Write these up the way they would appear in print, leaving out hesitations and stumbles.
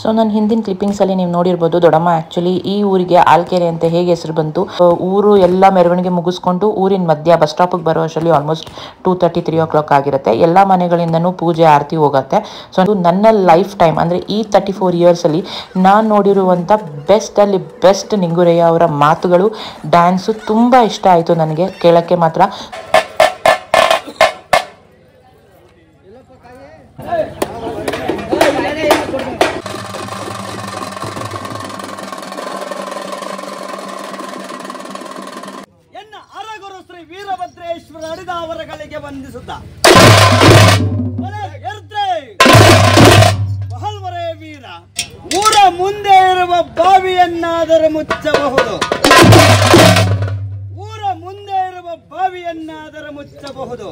So ನಾನು ಹಿಂದಿನ ಕ್ಲಿಪ್ಪಿಂಗ್ಸಲ್ಲಿ ನೀವು ನೋಡಿರ್ಬೋದು ದೊಡ್ಡಮ್ಮ ಆ್ಯಕ್ಚುಲಿ ಈ ಊರಿಗೆ ಆಲ್ಕೆರೆ ಅಂತ ಹೇಗೆ ಹೆಸರು ಬಂತು. ಊರು ಎಲ್ಲ ಮೆರವಣಿಗೆ ಮುಗಿಸ್ಕೊಂಡು ಊರಿನ ಮಧ್ಯ ಬಸ್ ಸ್ಟಾಪಿಗೆ ಬರೋ ಅಷ್ಟರಲ್ಲಿ ಆಲ್ಮೋಸ್ಟ್ 2:30 3 ಆಗಿರುತ್ತೆ. ಎಲ್ಲ ಮನೆಗಳಿಂದನೂ ಪೂಜೆ ಆರತಿ ಹೋಗುತ್ತೆ. ಸೊ ಅದು ನನ್ನ ಲೈಫ್ ಟೈಮ್ ಅಂದರೆ ಈ 34 ಇಯರ್ಸಲ್ಲಿ ನಾನು ನೋಡಿರುವಂಥ ಬೆಸ್ಟ್ ನಿಂಗುರಯ್ಯ ಅವರ ಮಾತುಗಳು, ಡ್ಯಾನ್ಸು ತುಂಬ ಇಷ್ಟ ಆಯಿತು ನನಗೆ ಕೇಳೋಕ್ಕೆ ಮಾತ್ರ. ವೀರಭದ್ರೇಶ್ವರ ಅಡಿದಾವರಗಳಿಗೆ ವಂದಿಸುತ್ತ ಬಹಲ್ವರೇ ವೀರ, ಊರ ಮುಂದೆ ಇರುವ ಬಾವಿಯನ್ನಾದರೂ ಮುಚ್ಚಬಹುದು, ಊರ ಮುಂದೆ ಇರುವ ಬಾವಿಯನ್ನಾದರೂ ಮುಚ್ಚಬಹುದು,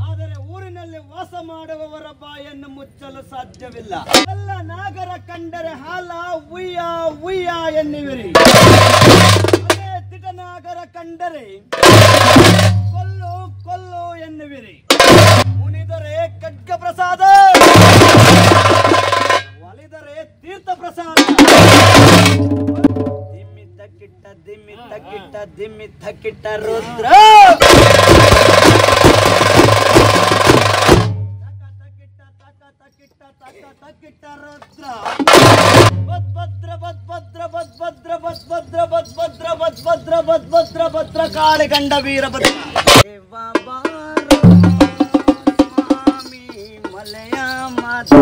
ಆದರೆ ಊರಿನಲ್ಲಿ ವಾಸ ಮಾಡುವವರ ಬಾಯನ್ನು ಮುಚ್ಚಲು ಸಾಧ್ಯವಿಲ್ಲ. ಎಲ್ಲ ನಾಗರ ಕಂಡರೆ ಹಾಲ ಉಯ್ಯ ಉಯ್ಯ ಎನ್ನುವಿರಿ, ತಿಟನಾಗರ ಕಂಡರೆ ಕೊಲ್ಲು ಕೊಲ್ಲು ಎನ್ನುವಿರಿ. ಮುನಿದರೆ ಖಡ್ಗ ಪ್ರಸಾದ, ಒಲಿದರೆ ತೀರ್ಥ ಪ್ರಸಾದ. ದಿಮ್ಮಿದ್ದ ಕಿಟ್ಟ ದಿಮ್ಮಿದ್ದ ಕಿಟ್ಟ ದಿಮ್ಮಿದ್ದ ಕಿಟ್ಟ ರುದ್ರ, ಕಿಟ್ಟ ರುದ್ರ. ಭದ್ರ ಭದ್ರ ಭದ್ರ ಭದ್ರ ಭದ್ರ ಭದ್ರ ಭದ್ರ ಭದ್ರ ಕಾಳಿಗಂಡ ವೀರಭದ್ರ. ಸ್ವಾಮಿ ಮಲೆಯ ಮಾತು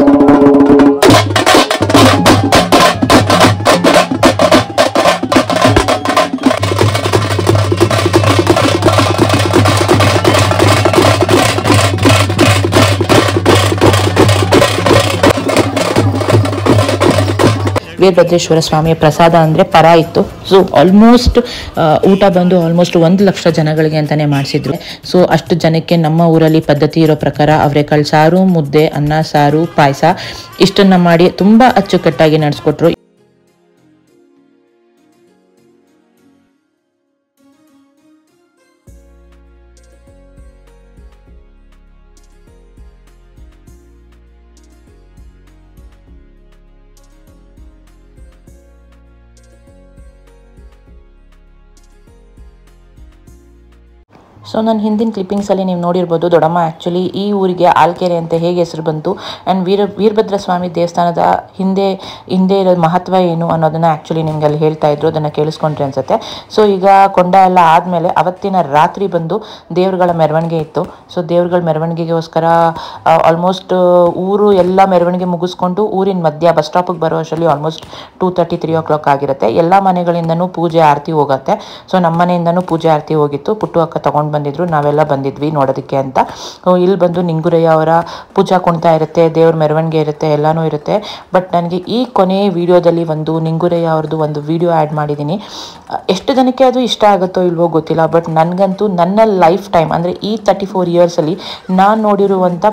ವೀರಭದ್ರೇಶ್ವರ ಸ್ವಾಮಿಯ ಪ್ರಸಾದ ಅಂದರೆ ಪರ ಇತ್ತು. ಸೊ ಆಲ್ಮೋಸ್ಟ್ ಊಟ ಬಂದು ಆಲ್ಮೋಸ್ಟ್ 1 ಲಕ್ಷ ಜನಗಳಿಗೆ ಅಂತಲೇ ಮಾಡಿಸಿದ್ರು. ಸೊ ಅಷ್ಟು ಜನಕ್ಕೆ ನಮ್ಮ ಊರಲ್ಲಿ ಪದ್ಧತಿ ಇರೋ ಪ್ರಕಾರ ಅವರೆಕಾಳು ಸಾರು, ಮುದ್ದೆ, ಅನ್ನ ಸಾರು, ಪಾಯಸ ಇಷ್ಟನ್ನು ಮಾಡಿ ತುಂಬ ಅಚ್ಚುಕಟ್ಟಾಗಿ ನಡೆಸ್ಕೊಟ್ರು. ಸೊ ನಾನು ಹಿಂದಿನ ಕ್ಲಿಪ್ಪಿಂಗ್ಸಲ್ಲಿ ನೀವು ನೋಡಿರ್ಬೋದು ದೊಡ್ಡಮ್ಮ ಆ್ಯಕ್ಚುಲಿ ಈ ಊರಿಗೆ ಆಲ್ಕೆರೆ ಅಂತ ಹೇಗೆ ಹೆಸರು ಬಂತು ಆ್ಯಂಡ್ ವೀರಭದ್ರ ಸ್ವಾಮಿ ದೇವಸ್ಥಾನದ ಹಿಂದೆ ಇರೋ ಮಹತ್ವ ಏನು ಅನ್ನೋದನ್ನು ಆ್ಯಕ್ಚುಲಿ ನಿಮ್ಗೆ ಅಲ್ಲಿ ಹೇಳ್ತಾ ಇದ್ರು. ಅದನ್ನು ಕೇಳಿಸ್ಕೊಂಡ್ರಿ ಅನ್ಸುತ್ತೆ. ಸೊ ಈಗ ಕೊಂಡ ಎಲ್ಲ ಆದಮೇಲೆ ಅವತ್ತಿನ ರಾತ್ರಿ ಬಂದು ದೇವ್ರುಗಳ ಮೆರವಣಿಗೆ ಇತ್ತು. ಸೊ ದೇವ್ರುಗಳ ಮೆರವಣಿಗೆಗೋಸ್ಕರ ಆಲ್ಮೋಸ್ಟ್ ಊರು ಎಲ್ಲ ಮೆರವಣಿಗೆ ಮುಗಿಸ್ಕೊಂಡು ಊರಿನ ಮಧ್ಯ ಬಸ್ ಸ್ಟಾಪಿಗೆ ಬರೋ ಅಷ್ಟರಲ್ಲಿ ಆಲ್ಮೋಸ್ಟ್ 2:30 3 ಆಗಿರುತ್ತೆ. ಎಲ್ಲ ಮನೆಗಳಿಂದನೂ ಪೂಜೆ ಆರತಿ ಹೋಗುತ್ತೆ. ಸೊ ನಮ್ಮ ಮನೆಯಿಂದನೂ ಪೂಜೆ ಆರತಿ ಹೋಗಿತ್ತು. ಪುಟ್ಟು ಅಕ್ಕ ತಗೊಂಡು ಬಂದಿದ್ರು, ನಾವೆಲ್ಲ ಬಂದಿದ್ವಿ ನೋಡೋದಕ್ಕೆ ಅಂತ. ಇಲ್ಲಿ ಬಂದು ನಿಂಗುರಯ್ಯ ಅವರ ಪೂಜಾ ಕುಣಿತ ಇರುತ್ತೆ, ದೇವ್ರ ಮೆರವಣಿಗೆ ಇರುತ್ತೆ, ಎಲ್ಲನೂ ಇರುತ್ತೆ. ಬಟ್ ನನಗೆ ಈ ಕೊನೆಯ ವಿಡಿಯೋದಲ್ಲಿ ಒಂದು ನಿಂಗುರಯ್ಯ ಅವ್ರದ್ದು ಒಂದು ವಿಡಿಯೋ ಆ್ಯಡ್ ಮಾಡಿದ್ದೀನಿ. ಎಷ್ಟು ಜನಕ್ಕೆ ಅದು ಇಷ್ಟ ಆಗುತ್ತೋ ಇಲ್ವೋ ಗೊತ್ತಿಲ್ಲ. ಬಟ್ ನನಗಂತೂ ನನ್ನ ಲೈಫ್ ಟೈಮ್ ಅಂದರೆ ಈ 34 ಇಯರ್ಸಲ್ಲಿ ನಾನು ನೋಡಿರುವಂಥ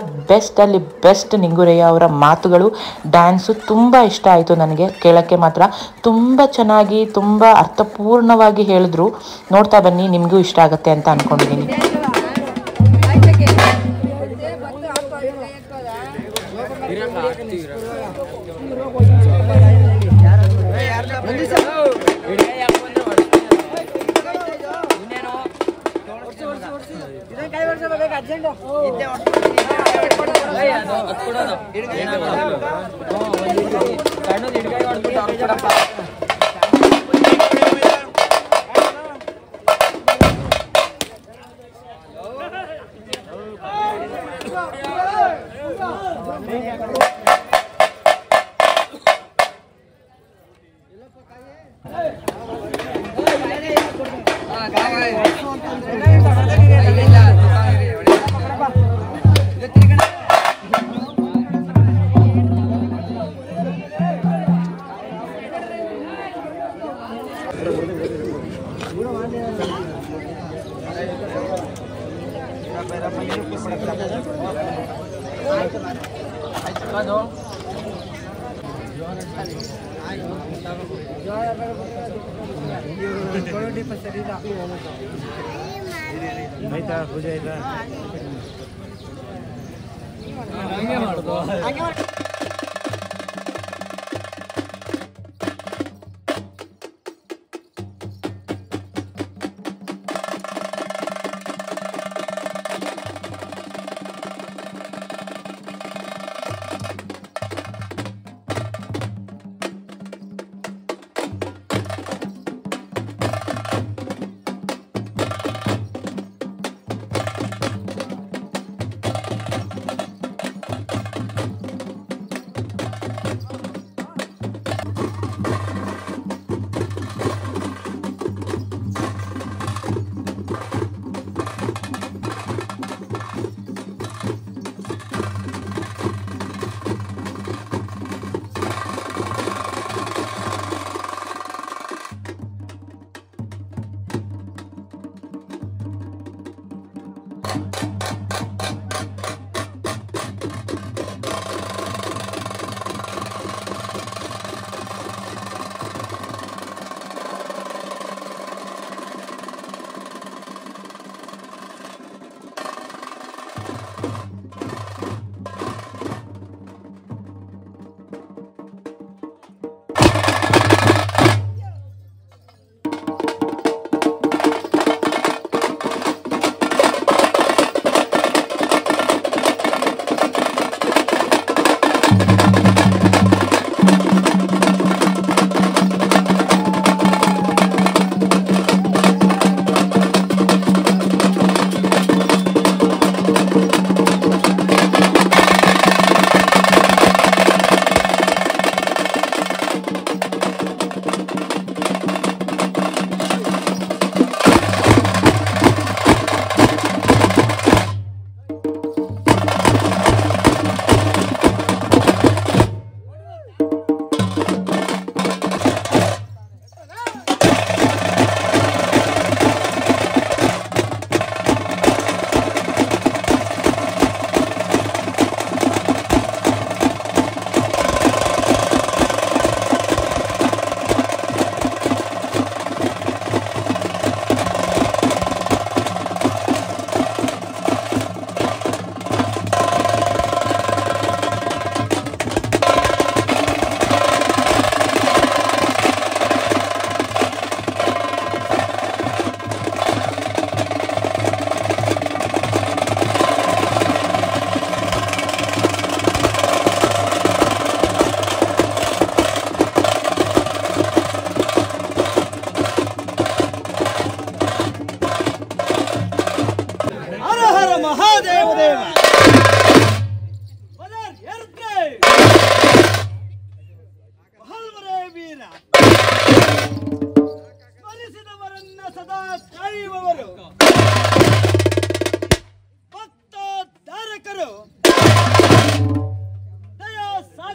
ಬೆಸ್ಟ್ ನಿಂಗುರಯ್ಯ ಅವರ ಮಾತುಗಳು, ಡ್ಯಾನ್ಸು ತುಂಬ ಇಷ್ಟ ಆಯಿತು ನನಗೆ ಕೇಳೋಕ್ಕೆ ಮಾತ್ರ. ತುಂಬ ಚೆನ್ನಾಗಿ ತುಂಬ ಅರ್ಥಪೂರ್ಣವಾಗಿ ಹೇಳಿದ್ರು. ನೋಡ್ತಾ ಬನ್ನಿ, ನಿಮಗೂ ಇಷ್ಟ ಆಗುತ್ತೆ ಅಂತ ಅಂದ್ಕೊಂಡಿದ್ದೀನಿ.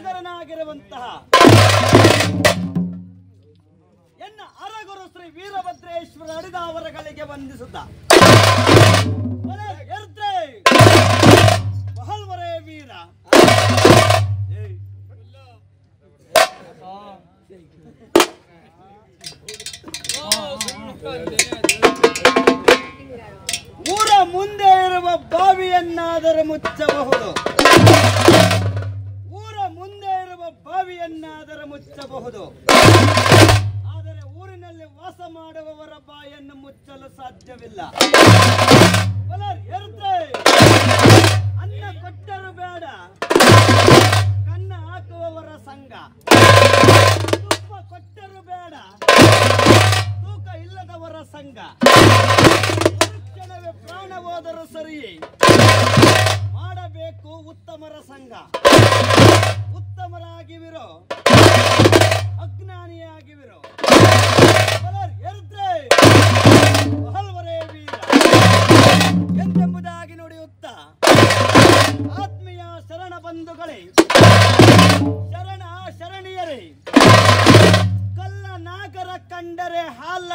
ಸಾಗರನಾಗಿರುವಂತಹ ಎನ್ನ ಅರಗುರು ಶ್ರೀ ವೀರಭದ್ರೇಶ್ವರ ಅಡಿದಾವರಗಳಿಗೆ ವಂದಿಸುತ್ತ ಬಹಲ್ವರೇ ವೀರ ಊರ ಮುಂದೆ ಇರುವ ಬಾವಿಯನ್ನಾದರೂ ಮುಚ್ಚಬಹುದು, ಊರ ಮುಂದೆ ಇರುವ ಬಾವಿಯನ್ನಾದರೂ ಮುಚ್ಚಬಹುದು, ಆದರೆ ಊರಿನಲ್ಲಿ ವಾಸ ಮಾಡುವವರ ಬಾಯನ್ನು ಮುಚ್ಚಲು ಸಾಧ್ಯವಿಲ್ಲ. ಅನ್ನ ಕೊಟ್ಟರು ಬೇಡ, ಕನ್ನ ಹಾಕುವವರ ಸಂಘ, ತುಪ್ಪ ಕೊಟ್ಟರು ಬೇಡ, ತೂಕ ಇಲ್ಲದವರ ಸಂಘ, ಕ್ಷಣವೇ ಪ್ರಾಣ ಹೋದರೂ ಸರಿ ಮಾಡಬೇಕು ಉತ್ತಮರ ಸಂಘ. ಉತ್ತಮರಾಗಿವಿರೋ, ಅಜ್ಞಾನಿಯಾಗಿವಿರೋ, ಹಲ್ವರೇ ವೀರ ಎಂದೆಂಬುದಾಗಿ ನುಡಿಯುತ್ತ ಆತ್ಮೀಯ ಶರಣ ಬಂಧುಗಳೇ, ಶರಣ ಶರಣಿಯರೇ, ಕಲ್ಲ ನಾಗರ ಕಂಡರೆ ಹಾಲ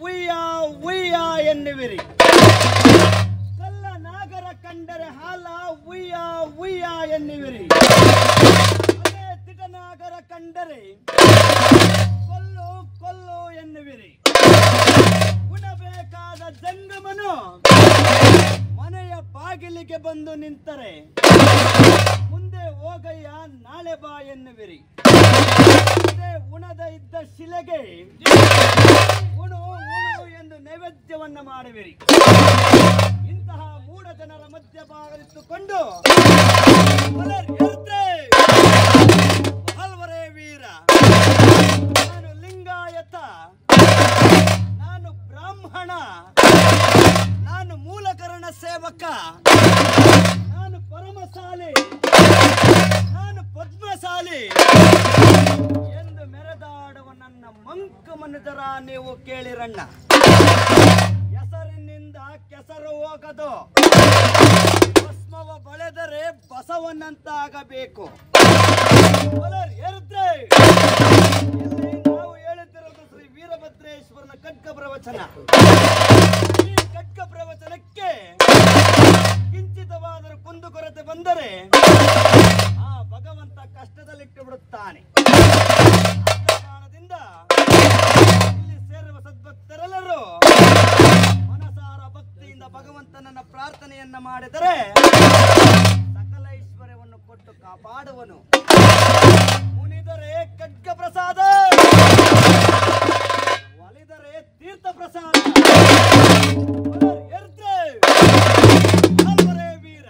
ಉಯ್ಯ ಉಯ್ಯ ಎನ್ನುವಿರಿ. ಕಲ್ಲ ನಾಗರ ಕಂಡರೆ ಹಾಲ ಉಯ್ಯ ಉಯ್ಯ ಎನ್ನುವಿರಿ. ಅದೇ ತಿಟನಾಗರ ಕಂಡರೆ ಕೊಲ್ಲು ಕೊಲ್ಲು ಎನ್ನುವಿರಿ. ಉಣಬೇಕಾದ ಜಂಗಮನು ಮನೆಯ ಬಾಗಿಲಿಗೆ ಬಂದು ನಿಂತರೆ ಮುಂದೆ ಹೋಗಯ್ಯ ನಾಳೆ ಬಾ ಎನ್ನುವಿರಿ. ಉಣದ ಇದ್ದ ಶಿಲೆಗೆ ಉಣು ಉಣು ಎಂದು ನೈವೇದ್ಯವನ್ನು ಮಾಡುವಿರಿ. ಇಂತಹ ಮೂಢ ಜನರ ಮಧ್ಯಭಾಗವಿಟ್ಟುಕೊಂಡು ಹಲ್ವರೇ ವೀರ, ನಾನು ಲಿಂಗಾಯತ, ನಾನು ಬ್ರಾಹ್ಮಣ, ನಾನು ಮೂಲಕರಣ ಸೇವಕ, ನಾನು ಪರಮಶಾಲಿ, ನಾನು ಪದ್ಮಶಾಲಿ ಎಂದು ಮೆರೆದಾಡುವ ನನ್ನ ಮಂಕ ಮನುಜರ ನೀವು ಕೇಳಿರಣ್ಣ. ಹೆಸರಿನಿಂದ ಕೆಸರು ಹೋಗದು, ಭಸ್ಮವ ಬಳೆದರೆ ಬಸವನ್ನಂತಾಗಬೇಕು. ಇಲ್ಲಿ ನಾವು ಹೇಳುತ್ತಿರುವುದು ಶ್ರೀ ವೀರಭದ್ರೇಶ್ವರನ ಖಡ್ಗ ಪ್ರವಚನ. ಈ ಖಡ್ಗ ಪ್ರವಚನಕ್ಕೆ ಕಿಂಚಿತವಾದರೂ ಕುಂದುಕೊರತೆ ಬಂದರೆ ಆ ಭಗವಂತ ಕಷ್ಟದಲ್ಲಿಟ್ಟು ಬಿಡುತ್ತಾನೆ. ಕಾರಣದಿಂದ ಇಲ್ಲಿ ಸೇರುವ ಸದ್ಭಕ್ತರೆಲ್ಲರೂ ಮನಸಾರ ಭಕ್ತಿಯಿಂದ ಭಗವಂತನನ್ನ ಪ್ರಾರ್ಥನೆಯನ್ನ ಮಾಡಿದರೆ ಸಕಲ ಐಶ್ವರ್ಯವನ್ನು ಕೊಟ್ಟು ಕಾಪಾಡುವನು. ಮುನಿದರೆ ಖಡ್ಗ ಪ್ರಸಾದ, ಒಲಿದರೆ ತೀರ್ಥ ಪ್ರಸಾದ. ವೀರ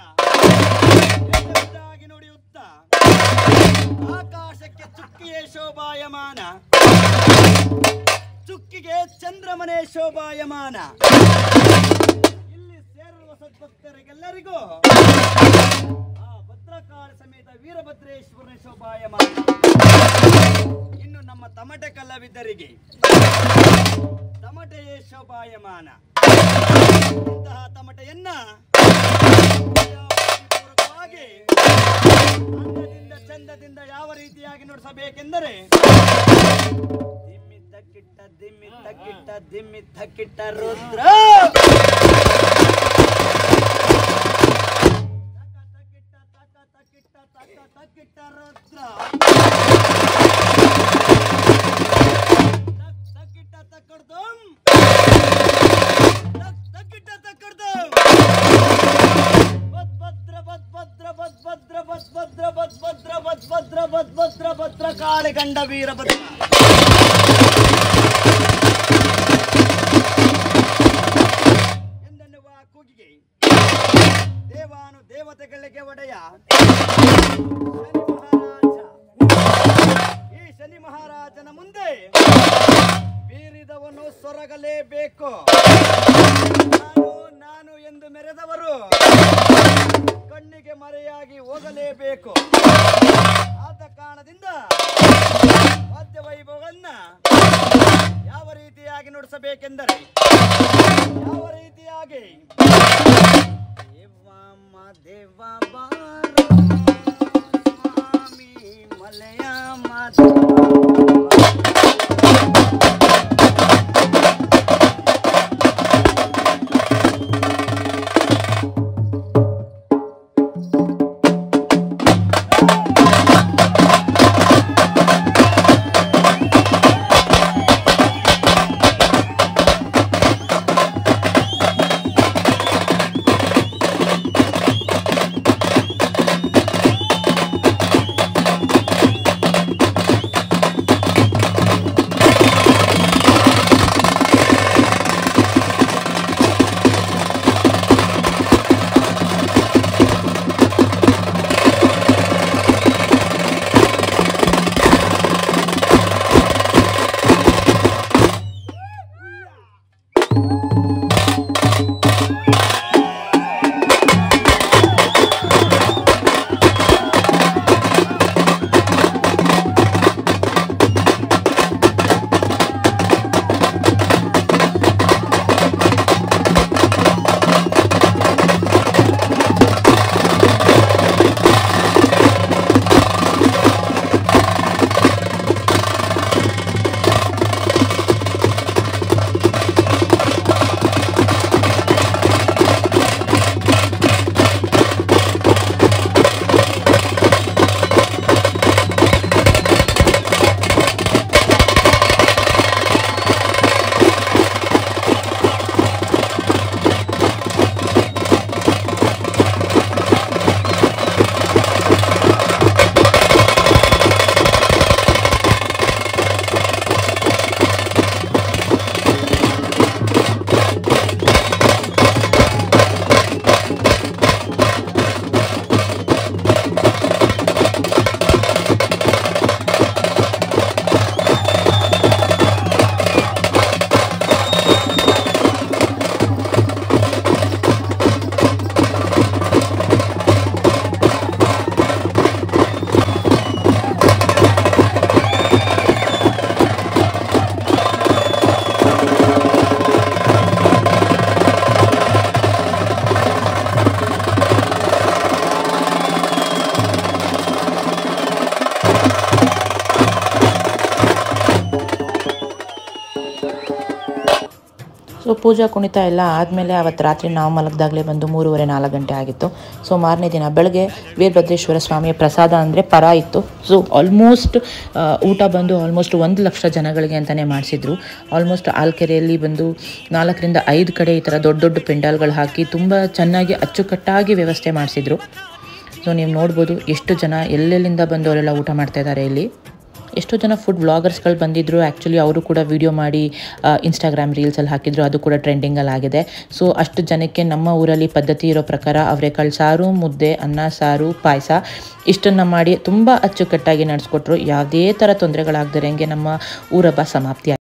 ನುಡಿಯುತ್ತ ಆಕಾಶಕ್ಕೆ ಚುಕ್ಕಿಯೇ ಶೋಭಾಯಮಾನ, ಚುಕ್ಕಿಗೆ ಚಂದ್ರಮನೆ ಶೋಭಾಯಮಾನ. ಇಲ್ಲಿ ಸೇರುವ ಸದ್ಭಕ್ತರಿಗೆಲ್ಲರಿಗೂ ಆ ಭದ್ರಕಾಳಿ ಸಮೇತ ವೀರಭದ್ರೇಶ್ವರನ ಶೋಭಾಯಮಾನ. ಇನ್ನು ನಮ್ಮ ತಮಟೆ ಕಲಾವಿದರಿಗೆ ತಮಟೆಯೇ ಶೋಭಾಯಮಾನ. ಇಂತಹ ತಮಟೆಯನ್ನ ಅಂದದಿಂದ ಚಂದದಿಂದ ಯಾವ ರೀತಿಯಾಗಿ ನುಡಿಸಬೇಕೆಂದರೆ ದಿಮ್ಮಿ ತಕ್ಕಿಟ್ಟ ದಿಮ್ಮಿ ತಕ್ಕಿಟ್ಟ ದಿಮ್ಮಿ ತಕ್ಕಿಟ್ಟ ರುದ್ರ ತಕ್ಕಿಟ್ಟ ತಕ್ಕ ತಕ್ಕಿಟ್ಟ ತಕ್ಕ ತಕ್ಕಿಟ್ಟ ರುದ್ರ ತಕ್ಕಿಟ್ಟ ತಕ್ಕಡ್ದು ತಕ್ಕಿಟ್ಟ ತಕ್ಕಡ್ದು ಭದ್ರ ಕಾಳಿ ಗಂಡ ವೀರಭದ್ರ. ಎಂದೆನ್ನುವ ಕೂಗಿಗೆ ದೇವಾನು ದೇವತೆಗಳಿಗೆ ಒಡೆಯ ಶನಿ ಮಹಾರಾಜ. ಈ ಶನಿ ಮಹಾರಾಜನ ಮುಂದೆ ಬೀರಿದವನು ಸೊರಗಲೇಬೇಕು. ನಾನು ಎಂದು ಮೆರೆದವರು ಕಣ್ಣಿಗೆ ಮರೆಯಾಗಿ ಹೋಗಲೇಬೇಕು. ಆದ ಕಾರಣದಿಂದ ವಾದ್ಯ ವೈಭವವನ್ನ ಯಾವ ರೀತಿಯಾಗಿ ನುಡಿಸಬೇಕೆಂದರೆ ಯಾವ ರೀತಿಯಾಗಿ ದೇವ ದೇವ ಬಾರೋ ಸ್ವಾಮಿ ಮಲೆಯ ಮಾತು ಸೊ ಪೂಜಾ ಕುಣಿತ ಎಲ್ಲ ಆದಮೇಲೆ ಅವತ್ತು ರಾತ್ರಿ ನಾವು ಮಲಗಿದಾಗಲೇ ಬಂದು 3:30-4 ಗಂಟೆ ಆಗಿತ್ತು. ಸೊ ಮಾರನೇ ದಿನ ಬೆಳಗ್ಗೆ ವೀರಭದ್ರೇಶ್ವರ ಸ್ವಾಮಿಯ ಪ್ರಸಾದ ಅಂದರೆ ಪರ ಇತ್ತು. ಸೊ ಆಲ್ಮೋಸ್ಟ್ ಊಟ ಬಂದು ಆಲ್ಮೋಸ್ಟ್ 1 ಲಕ್ಷ ಜನಗಳಿಗೆ ಅಂತಲೇ ಮಾಡಿಸಿದ್ರು. ಆಲ್ಮೋಸ್ಟ್ ಆಲ್ಕೆರೆಯಲ್ಲಿ ಬಂದು 4-5 ಕಡೆ ಈ ಥರ ದೊಡ್ಡ ದೊಡ್ಡ ಪೆಂಡಾಲ್ಗಳು ಹಾಕಿ ತುಂಬ ಚೆನ್ನಾಗಿ ಅಚ್ಚುಕಟ್ಟಾಗಿ ವ್ಯವಸ್ಥೆ ಮಾಡಿಸಿದ್ರು. ಸೊ ನೀವು ನೋಡ್ಬೋದು ಎಷ್ಟು ಜನ ಎಲ್ಲೆಲ್ಲಿಂದ ಬಂದು ಅವರೆಲ್ಲ ಊಟ ಮಾಡ್ತಾಯಿದ್ದಾರೆ ಇಲ್ಲಿ. ಎಷ್ಟೋ ಜನ ಫುಡ್ ವ್ಲಾಗರ್ಸ್ಗಳು ಬಂದಿದ್ದರು. ಆ್ಯಕ್ಚುಲಿ ಅವರು ಕೂಡ ವಿಡಿಯೋ ಮಾಡಿ ಇನ್ಸ್ಟಾಗ್ರಾಮ್ ರೀಲ್ಸಲ್ಲಿ ಹಾಕಿದ್ರು, ಅದು ಕೂಡ ಟ್ರೆಂಡಿಂಗಲ್ಲಿ ಆಗಿದೆ. ಸೊ ಅಷ್ಟು ಜನಕ್ಕೆ ನಮ್ಮ ಊರಲ್ಲಿ ಪದ್ಧತಿ ಇರೋ ಪ್ರಕಾರ ಅವರೆಕಾಳು ಸಾರು, ಮುದ್ದೆ, ಅನ್ನ ಸಾರು, ಪಾಯಸ ಇಷ್ಟನ್ನು ಮಾಡಿ ತುಂಬ ಅಚ್ಚುಕಟ್ಟಾಗಿ ನಡೆಸ್ಕೊಟ್ರು. ಯಾವುದೇ ಥರ ತೊಂದರೆಗಳಾಗದಿರಂಗೆ ನಮ್ಮ ಊರಬ್ಬ ಸಮಾಪ್ತಿ